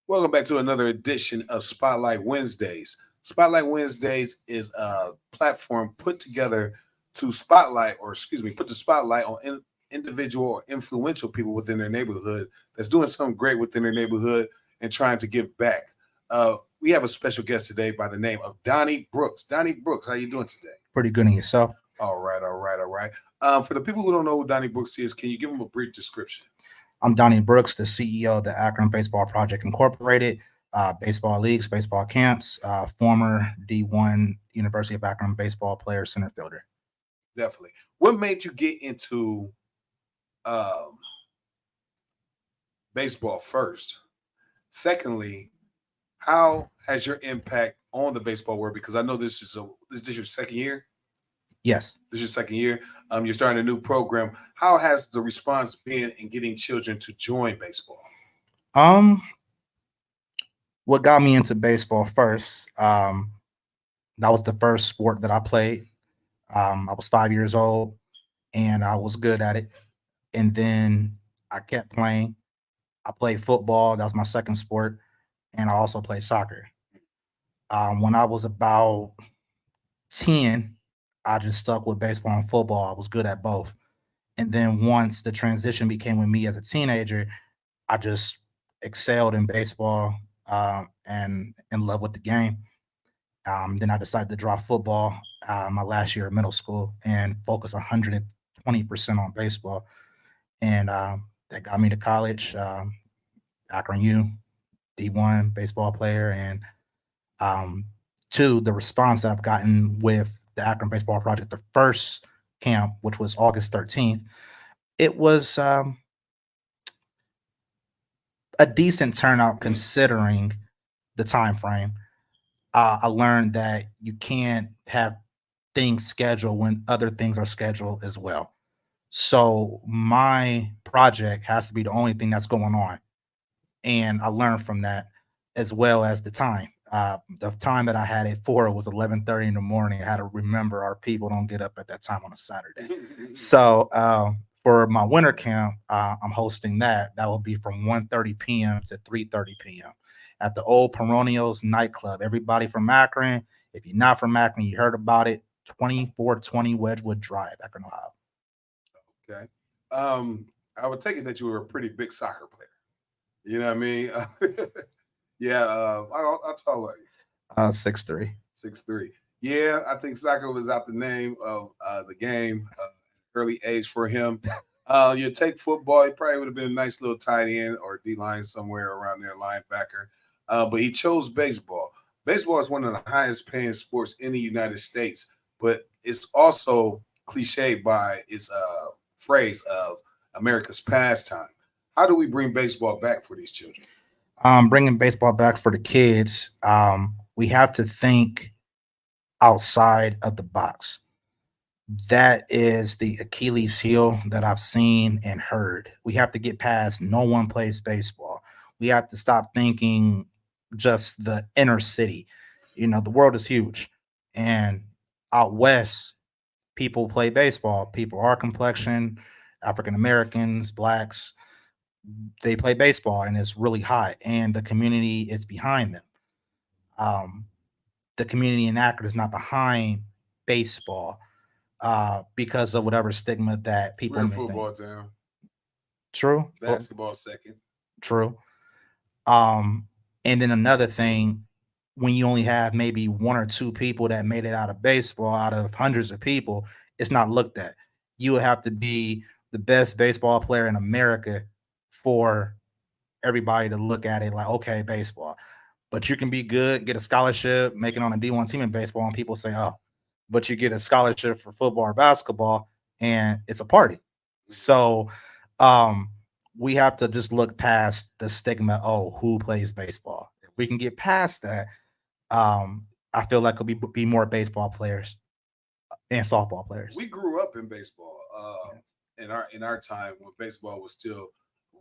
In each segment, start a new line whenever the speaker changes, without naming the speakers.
Welcome back to another edition of Spotlight Wednesdays. Spotlight Wednesdays is a platform put together to spotlight, or excuse me, put the spotlight on individual or influential people within their neighborhood that's doing something great within their neighborhood and trying to give back. We have a special guest today by the name of Donny Brooks. Donny Brooks, how you doing today?
Pretty good in yourself.
All right, all right, all right. For the people who don't know who Donny Brooks is, can you give them a brief description?
I'm Donny Brooks, the CEO of the Akron Baseball Project Incorporated, baseball leagues, baseball camps, former D1 University of Akron baseball player, center fielder.
Definitely. What made you get into um, baseball first? Secondly, how has your impact on the baseball world? Because I know this is your second year.
Yes.
This is your second year. You're starting a new program. How has the response been in getting children to join baseball?
Um, what got me into baseball first? That was the first sport that I played. I was 5 years old and I was good at it. And then I kept playing. I played football. That was my second sport. And I also played soccer. When I was about 10, I just stuck with baseball and football. I was good at both. And then once the transition became with me as a teenager, I just excelled in baseball and in love with the game. Then I decided to drop football my last year of middle school and focus 120% on baseball. And that got me to college, Akron U, D1 baseball player. And um, two, the response that I've gotten with the Akron Baseball Project, the first camp, which was August 13th, it was a decent turnout considering the time frame. I learned that you can't have things scheduled when other things are scheduled as well. So my project has to be the only thing that's going on, and I learned from that as well as the time. The time that I had it for was 11:30 in the morning. I had to remember our people don't get up at that time on a Saturday. So for my winter camp, I'm hosting that. That will be from 1:30 p.m. to 3:30 p.m. at the old Peronios nightclub. Everybody from Akron, if you're not from Akron, you heard about it. 2420 Wedgewood Drive, Akron, Ohio.
Okay. Um, I would take it that you were a pretty big soccer player. You know what I mean? Yeah. I'll tell you.
6'3".
6'3". Yeah, I think soccer was out the name of the game, early age for him. You take football, he probably would have been a nice little tight end or D line somewhere around there, linebacker. But he chose baseball. Baseball is one of the highest paying sports in the United States, but it's also cliched by its phrase of America's pastime. How do we bring baseball back for these children?
Bringing baseball back for the kids, we have to think outside of the box. That is the Achilles heel that I've seen and heard. We have to get past no one plays baseball. We have to stop thinking just the inner city. The world is huge. And out west, people play baseball. People our complexion, African Americans, blacks, they play baseball and it's really hot and the community is behind them. Um, the community in Akron is not behind baseball because of whatever stigma that people
We're a
may think.
football town.
True.
Basketball second.
True. Um, and then another thing, when you only have maybe one or two people that made it out of baseball out of hundreds of people, it's not looked at. You would have to be the best baseball player in America for everybody to look at it like, okay, baseball. But you can be good, get a scholarship, make it on a D1 team in baseball, and people say, oh, but you get a scholarship for football or basketball, and it's a party. So um, we have to just look past the stigma, oh, who plays baseball? If we can get past that, I feel like it'll be more baseball players and softball players.
We grew up in baseball in our time when baseball was still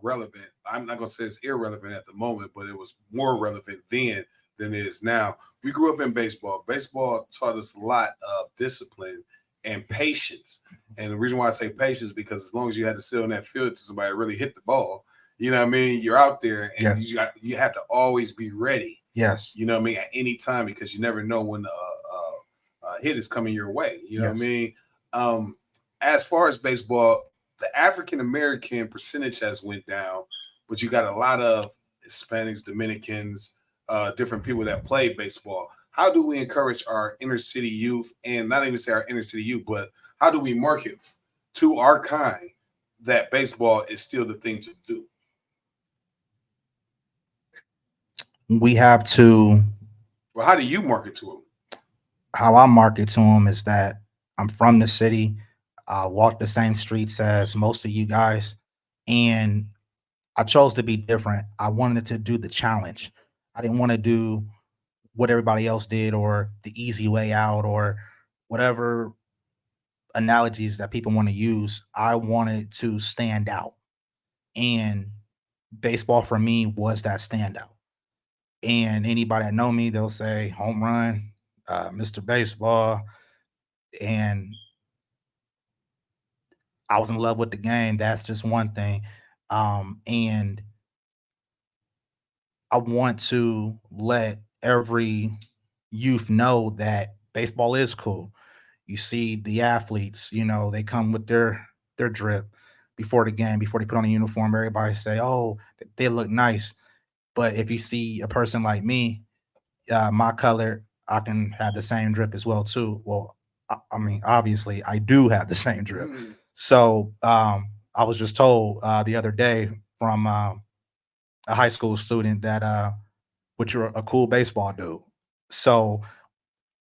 relevant. I'm not gonna say it's irrelevant at the moment, but it was more relevant then than it is now. We grew up in baseball. Baseball taught us a lot of discipline and patience. And the reason why I say patience is because as long as you had to sit on that field to somebody really hit the ball, You know what I mean? You're out there, and
Yes.
you have to always be ready.
Yes.
You know what I mean, at any time, because you never know when a hit is coming your way. You know what I
Yes.
mean? Um, as far as baseball, the African American percentage has went down, but you got a lot of Hispanics, Dominicans, different people that play baseball. How do we encourage our inner city youth, and not even say our inner city youth, but how do we market to our kind that baseball is still the thing to do?
We have to.
Well, how do you market to them?
How I market to them is that I'm from the city. I walk the same streets as most of you guys, and I chose to be different. I wanted to do the challenge. I didn't want to do what everybody else did or the easy way out or whatever analogies that people want to use. I wanted to stand out. And baseball for me was that standout. And anybody that know me, they'll say home run, Mr. Baseball. And I was in love with the game. That's just one thing. And I want to let every youth know that baseball is cool. You see the athletes, they come with their drip before the game, before they put on a uniform. Everybody say, "Oh, they look nice." But if you see a person like me, my color, I can have the same drip as well too. Well, I mean, obviously, I do have the same drip.
Mm.
So I was just told the other day from a high school student that but you're a cool baseball dude. So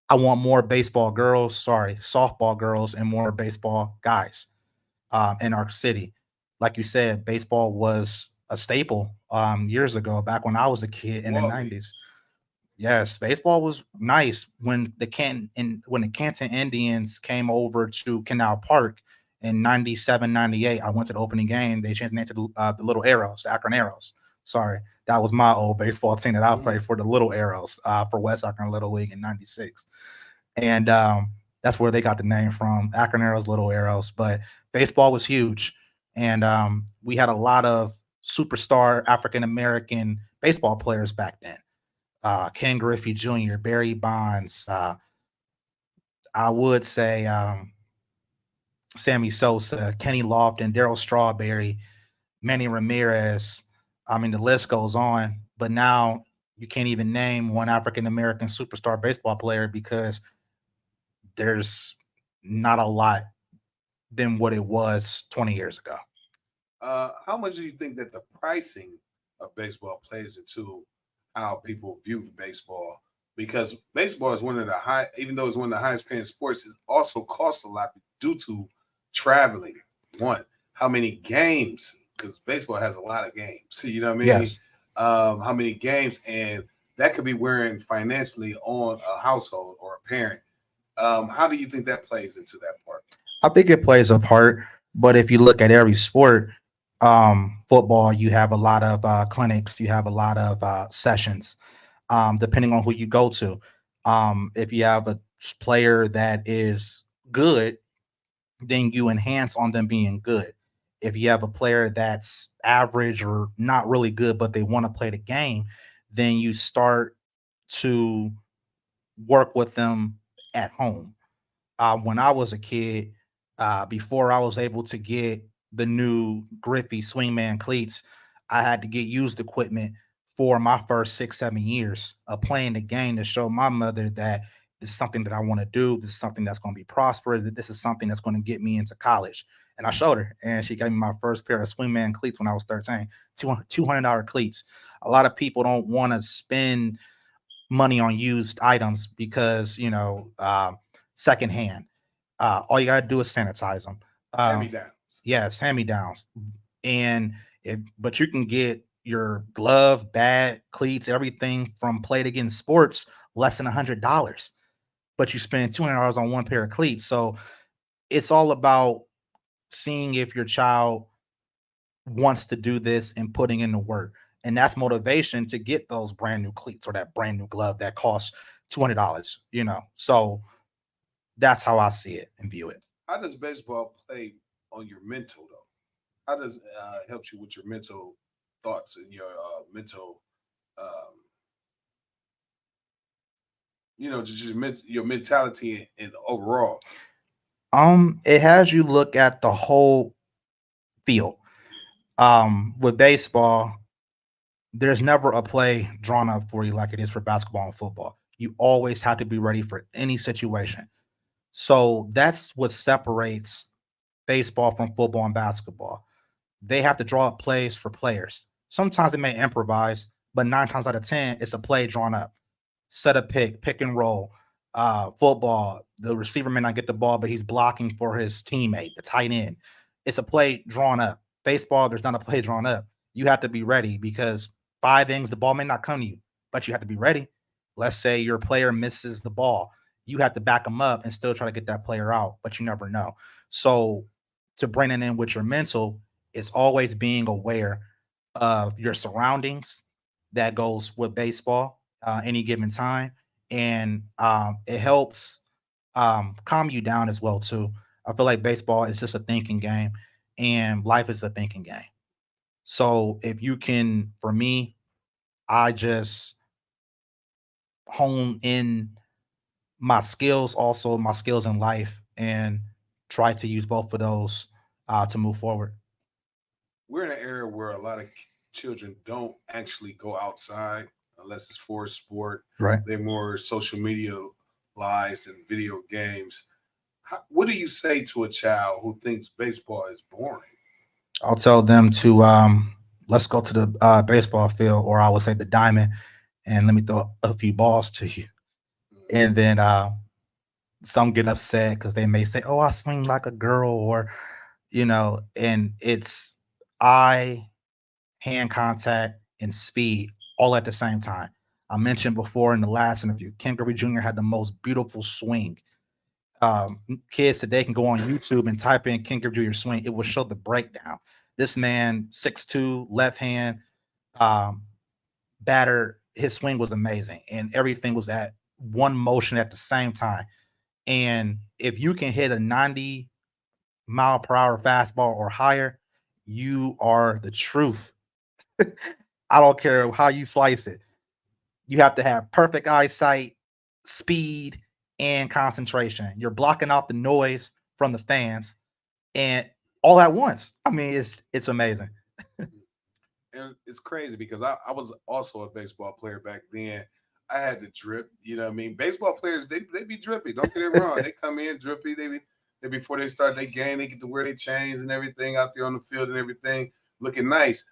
I want more baseball girls, sorry, softball girls, and more baseball guys in our city. Like you said, baseball was a staple years ago, back when I was a kid in the
Wally.
'90s. Yes, baseball was nice when when the Canton Indians came over to Canal Park in '97, '98. I went to the opening game. They changed the name to the Little Arrows, the Akron Arrows. Sorry, that was my old baseball team that I
Mm-hmm.
played for, the Little Arrows, for West Akron Little League in '96, and that's where they got the name from, Akron Arrows, Little Arrows. But baseball was huge, and we had a lot of superstar African American baseball players back then. Ken Griffey Jr., Barry Bonds. I would say Sammy Sosa, Kenny Lofton, Daryl Strawberry, Manny Ramirez. I mean, the list goes on. But now you can't even name one African American superstar baseball player because there's not a lot than what it was 20 years ago.
How much do you think that the pricing of baseball plays into how people view baseball? Because baseball is one of the high, even though it's one of the highest paying sports, it also costs a lot due to traveling. One, how many games? Because baseball has a lot of games. You know what I mean?
Yes.
How many games, and that could be wearing financially on a household or a parent. How do you think that plays into that part?
I think it plays a part, but if you look at every sport, football, you have a lot of clinics, you have a lot of sessions, depending on who you go to. If you have a player that is good, then you enhance on them being good. If you have a player that's average or not really good, but they want to play the game, then you start to work with them at home. When I was a kid, before I was able to get the new Griffey Swingman cleats, I had to get used equipment for my first 6, 7 years of playing the game to show my mother that this is something that I want to do. This is something that's going to be prosperous. That this is something that's going to get me into college. And I showed her, and she gave me my first pair of Swingman cleats when I was 13, $200 cleats. A lot of people don't want to spend money on used items because secondhand. All you gotta do is sanitize them.
Hand me downs.
Yes, hand me downs. And but you can get your glove, bat, cleats, everything from Play It Again Sports less than $100. But you spend $200 on one pair of cleats. So it's all about seeing if your child wants to do this and putting in the work. And that's motivation to get those brand new cleats or that brand new glove that costs $200. So that's how I see it and view it.
How does baseball play on your mental though? How does helps you with your mental? thoughts and your mental, um, just your mentality and overall?
It has you look at the whole field. With baseball, there's never a play drawn up for you like it is for basketball and football. You always have to be ready for any situation. So that's what separates baseball from football and basketball. They have to draw up plays for players. Sometimes they may improvise, but 9 times out of 10, it's a play drawn up. Set a pick and roll. Football, the receiver may not get the ball, but he's blocking for his teammate, the tight end. It's a play drawn up. Baseball, there's not a play drawn up. You have to be ready because 5 innings, the ball may not come to you, but you have to be ready. Let's say your player misses the ball. You have to back them up and still try to get that player out, but you never know. So to bring it in with your mental, it's always being aware of your surroundings. That goes with baseball any given time, and it helps calm you down as well too. I feel like baseball is just a thinking game, and life is a thinking game. So if you can, for me, I just hone in my skills, also my skills in life, and try to use both of those to move forward.
We're in an era where a lot of children don't actually go outside unless it's for a sport.
Right.
They're more social media lives and video games. What do you say to a child who thinks baseball is boring?
I'll tell them to let's go to the baseball field, or I would say the diamond, and let me throw a few balls to you. And
Mhm.
then some get upset because they may say, "Oh, I swing like a girl," or and it's eye, hand contact, and speed all at the same time. I mentioned before in the last interview, Ken Griffey Jr. had the most beautiful swing. Kids today can go on YouTube and type in Ken Griffey Jr. swing. It will show the breakdown. This man, 6'2", left hand um, batter, his swing was amazing, and everything was at one motion at the same time. And if you can hit a 90-mile-per-hour fastball or higher, you are the truth. I don't care how you slice it. You have to have perfect eyesight, speed, and concentration. You're blocking out the noise from the fans and all at once. I mean, it's amazing.
And it's crazy because I was also a baseball player back then. I had to drip, what I mean? Baseball players, they be drippy. Don't get it wrong. They come in drippy. They before they start their game, they get to wear their chains and everything out there on the field and everything, looking nice.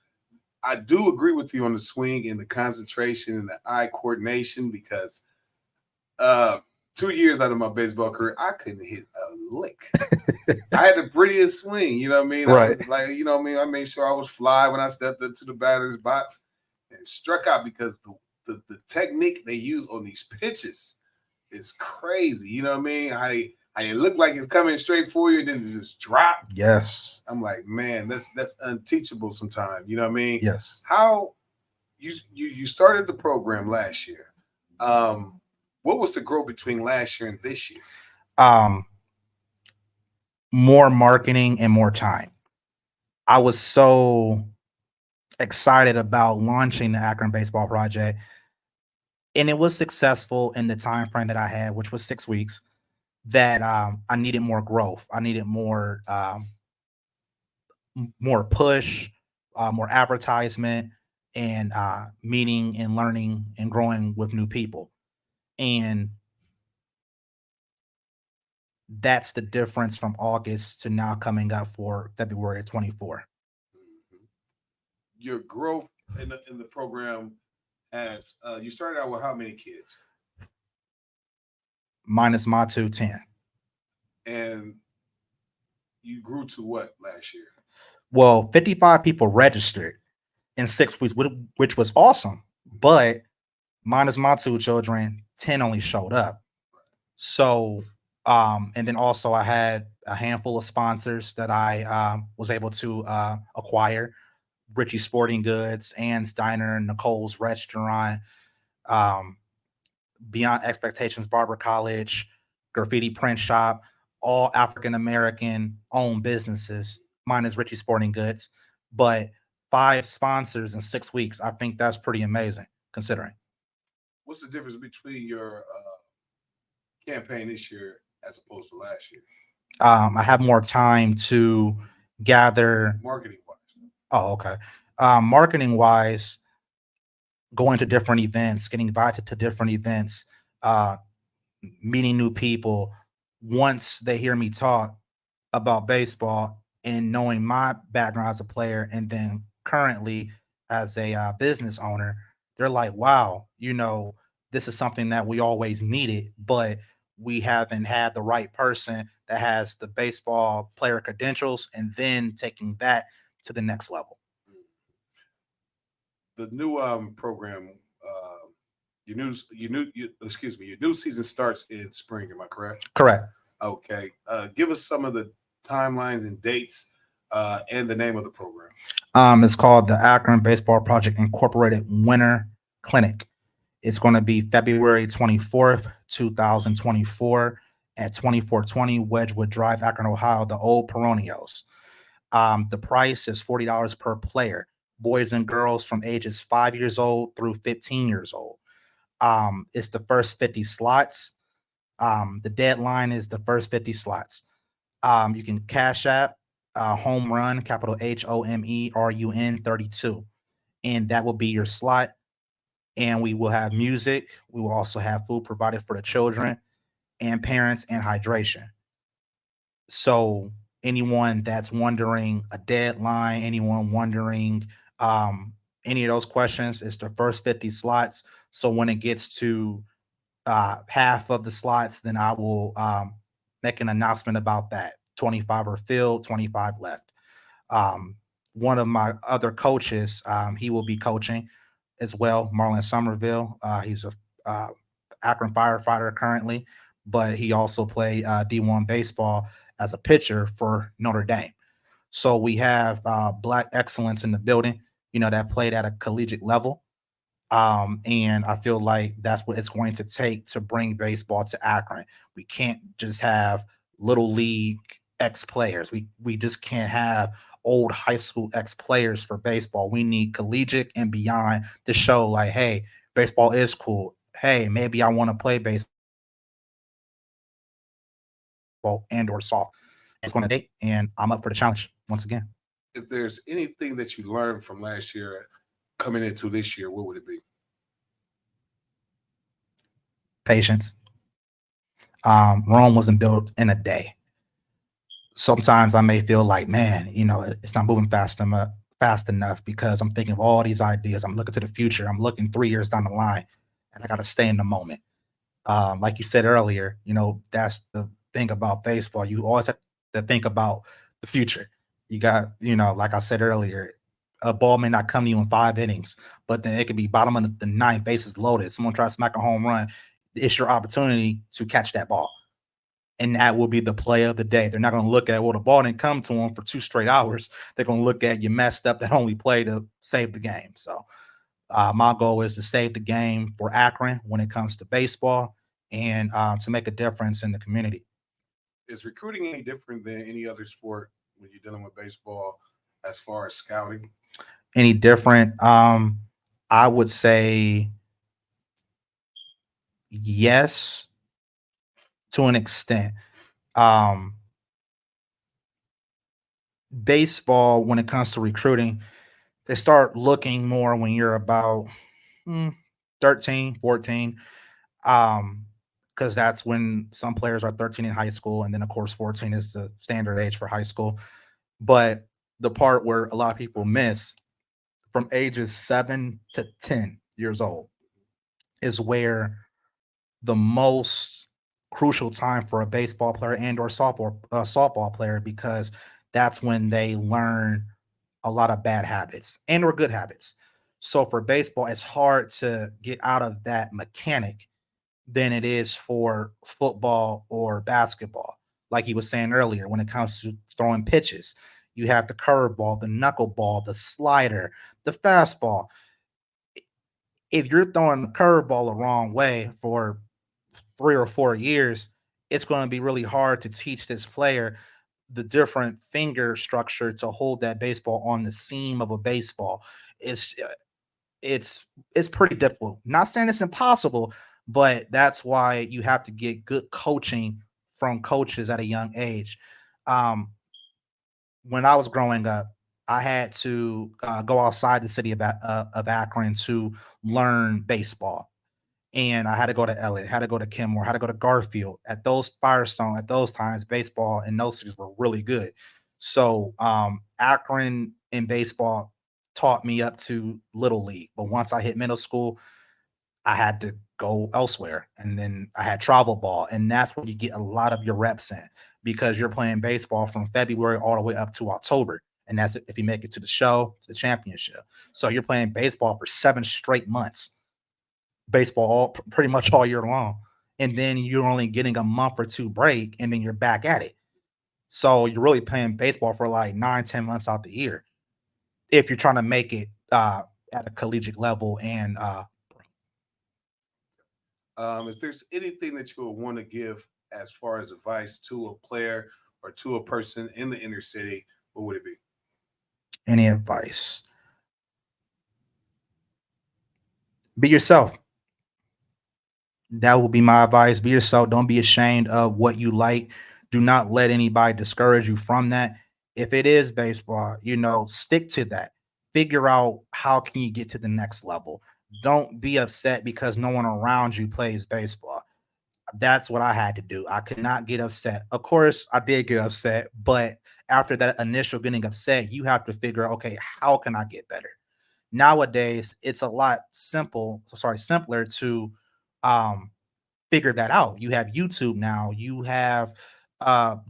I do agree with you on the swing and the concentration and the eye coordination because uh 2 years out of my baseball career, I couldn't hit a lick. I had the prettiest swing, you know what I mean? I
Right.
was like, you know what I mean? I made sure I was fly when I stepped into the batter's box and struck out because the technique they use on these pitches is crazy. You know what I mean? How it look like it's coming straight for you, and then it just drop.
Yes.
I'm like, man, that's unteachable sometimes. You know what I mean?
Yes.
How you started the program last year. Um, what was the growth between last year and this year?
Um, More marketing and more time. I was so excited about launching the Akron Baseball Project, and it was successful in the time frame that I had, which was 6 weeks. That I needed more growth. I needed more push, more advertisement, and meeting and learning and growing with new people. And that's the difference from August to now coming up for February of 24.
Mhm. Your growth in the program has you started out with how many kids?
Minus my 210.
And you grew to what last year?
Well, 55 people registered in 6 weeks, which was awesome. But minus my 2 children, 10 only showed up. So, and then also I had a handful of sponsors that I was able to acquire: Richie Sporting Goods, Ann's Diner, Nicole's Restaurant, um, Beyond Expectations Barber College, Graffiti Print Shop, all African American owned businesses, minus Richie Sporting Goods. But 5 sponsors in 6 weeks. I think that's pretty amazing considering.
What's the difference between your campaign this year as opposed to last year,
I have more time to gather.
marketing wise?
Oh, okay. Marketing wise, going to different events, getting invited to different events, uh, meeting new people. Once they hear me talk about baseball and knowing my background as a player, and then currently as a business owner, they're like, wow, this is something that we always needed, but we haven't had the right person that has the baseball player credentials and then taking that to the next level.
The new program, excuse me, your new season starts in spring. Am I correct?
Correct.
Okay. Give us some of the timelines and dates and the name of the program.
It's called the Akron Baseball Project Incorporated Winter Clinic. It's going to be February 24th, 2024 at 2420 Wedgwood Drive, Akron, Ohio, the old Peronios. The price is $40 per player, boys and girls from ages 5 years old through 15 years old. It's the first 50 slots. The deadline is the first 50 slots. You can cash app home run, capital HOMERUN 32, and that will be your slot. And we will have music. We will also have food provided for the children and parents and hydration. So anyone that's wondering a deadline, anyone wondering um, any of those questions, it's the first 50 slots. So when it gets to half of the slots, then I will make an announcement about that. 25 are filled, 25 left. Um, One of my other coaches, he will be coaching as well, Marlon Somerville. He's a uh, Akron firefighter currently, but he also played D1 baseball as a pitcher for Notre Dame. So we have Black excellence in the building, that played at a collegiate level. And I feel like that's what it's going to take to bring baseball to Akron. We can't just have little league ex players. We just can't have old high school ex players for baseball. We need collegiate and beyond to show like, hey, baseball is cool. Hey, maybe I want to play baseball and or softball. And it's going to take, and I'm up for the challenge once again.
If there's anything that you learned from last year coming into this year, what would it be?
Patience. Rome wasn't built in a day. Sometimes I may feel like, man, it's not moving fast enough because I'm thinking of all these ideas. I'm looking to the future. I'm looking 3 years down the line, and I got to stay in the moment. Like you said earlier, that's the thing about baseball. You always have to think about the future. You got, like I said earlier, a ball may not come to you in 5 innings, but then it could be bottom of the ninth, bases loaded. Someone tries to smack a home run. It's your opportunity to catch that ball. And that will be the play of the day. They're not going to look at, well, the ball didn't come to them for 2 straight hours. They're going to look at you messed up that only play to save the game. So my goal is to save the game for Akron when it comes to baseball and to make a difference in the community.
Is recruiting any different than any other sport when you're dealing with baseball as far as scouting?
Any different? I would say yes, to an extent. Um, Baseball, when it comes to recruiting, they start looking more when you're about 13, 14. Because that's when some players are 13 in high school. And then, of course, 14 is the standard age for high school. But the part where a lot of people miss from ages 7 to 10 years old is where the most crucial time for a baseball player and or softball player, because that's when they learn a lot of bad habits and or good habits. So for baseball, it's hard to get out of that mechanic than it is for football or basketball. Like he was saying earlier, when it comes to throwing pitches, you have the curveball, the knuckleball, the slider, the fastball. If you're throwing the curveball the wrong way for 3 or 4 years, it's going to be really hard to teach this player the different finger structure to hold that baseball on the seam of a baseball. It's it's pretty difficult. Not saying it's impossible, but that's why you have to get good coaching from coaches at a young age. Um, when I was growing up, I had to go outside the city of Akron to learn baseball, and I had to go to Elliott, had to go to Kenmore, had to go to Garfield. At those Firestone, at those times, baseball in those cities were really good. So Akron in baseball taught me up to little league, but once I hit middle school, I had to go elsewhere. And then I had travel ball. And that's where you get a lot of your reps in because you're playing baseball from February all the way up to October. And that's if you make it to the show, to the championship. So you're playing baseball for 7 straight months, baseball pretty much all year long. And then you're only getting a month or two break, and then you're back at it. So you're really playing baseball for like 9, 10 months out the year if you're trying to make it at a collegiate level and
If there's anything that you would want to give as far as advice to a player or to a person in the inner city, what would it be?
any advice. Be yourself. That will be my advice. Be yourself. Don't be ashamed of what you like. Do not let anybody discourage you from that. If it is baseball, stick to that. Figure out how can you get to the next level. Don't be upset because no one around you plays baseball. That's what I had to do. I could not get upset. Of course, I did get upset, but after that initial getting upset, you have to figure out, okay, how can I get better? Nowadays, it's a lot simpler to um, figure that out. You have YouTube now. You have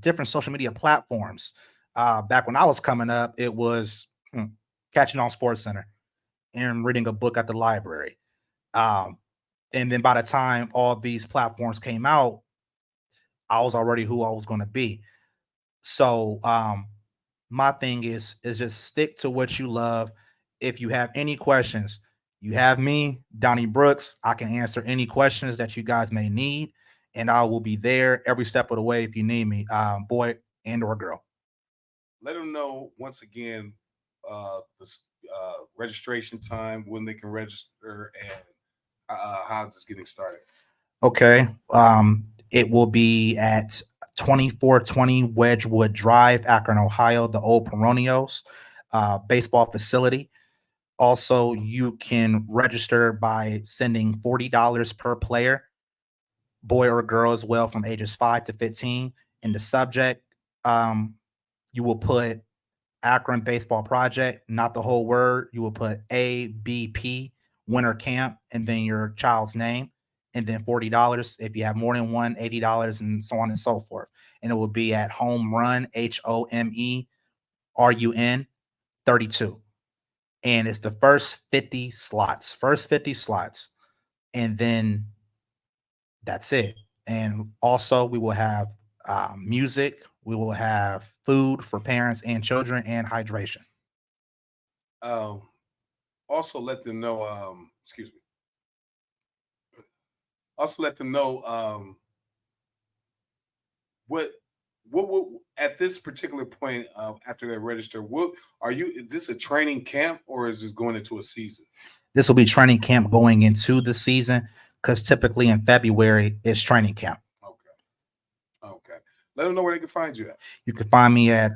different social media platforms. Back when I was coming up, it was catching on Sports Center and reading a book at the library. Um, and then by the time all these platforms came out, I was already who I was going to be. So my thing is just stick to what you love. If you have any questions, you have me, Donnie Brooks. I can answer any questions that you guys may need, and I will be there every step of the way if you need me, boy and or girl.
Let them know once again the registration time, when they can register, and how it's getting started.
Okay. It will be at 2420 Wedgewood Drive, Akron, Ohio, the old Peronios baseball facility. Also, you can register by sending $40 per player, boy or girl as well, from ages 5 to 15. In the subject, um, you will put Akron Baseball Project, not the whole word. You will put ABP, Winter Camp, and then your child's name, and then $40. If you have more than one, $80, and so on and so forth. And it will be at Home Run, HOMERUN 32. And it's the first 50 slots, and then that's it. And also, we will have music, we will have food for parents and children, and hydration.
Um, Also, let them know. Excuse me. Also, let them know what what at this particular point after they register. What are you? Is this a training camp or is this going into a season?
This will be training camp going into the season because typically in February it's training camp.
Okay. Okay. Let them know where they can find you at.
You can find me at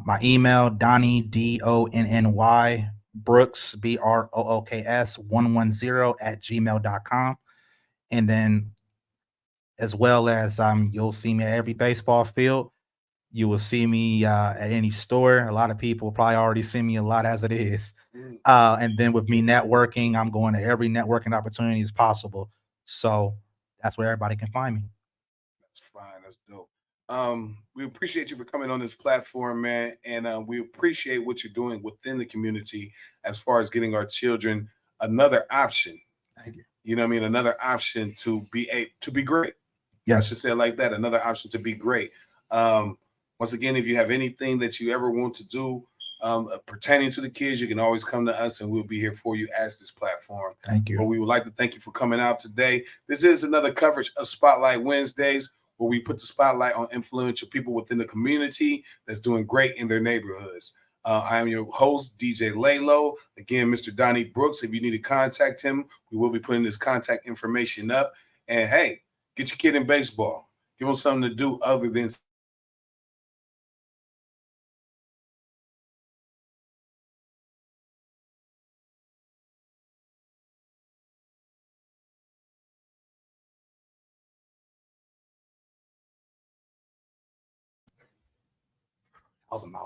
my email, Donny, DONNY, Brooks, BROOKS 110 at gmail.com. And then as well as you'll see me at every baseball field. You will see me at any store. A lot of people probably already see me a lot as it is. And then with me networking, I'm going to every networking opportunity as possible. So that's where everybody can find me.
That's fine. That's dope. We appreciate you for coming on this platform, man, and we appreciate what you're doing within the community as far as getting our children another option.
Thank you.
You know what I mean? Another option to be great. I
Yes.
should say it like that. Another option to be great. Um, Once again, if you have anything that you ever want to do pertaining to the kids, you can always come to us and we'll be here for you as this platform.
Thank
But
you.
we would like to thank you for coming out today. This is another coverage of Spotlight Wednesdays. where we put the spotlight on influential people within the community that's doing great in their neighborhoods. I am your host, DJ Lalo. Again, Mr. Donny Brooks. If you need to contact him, we will be putting his contact information up. And hey, get your kid in baseball. Give him something to do other than
That was a mouthful.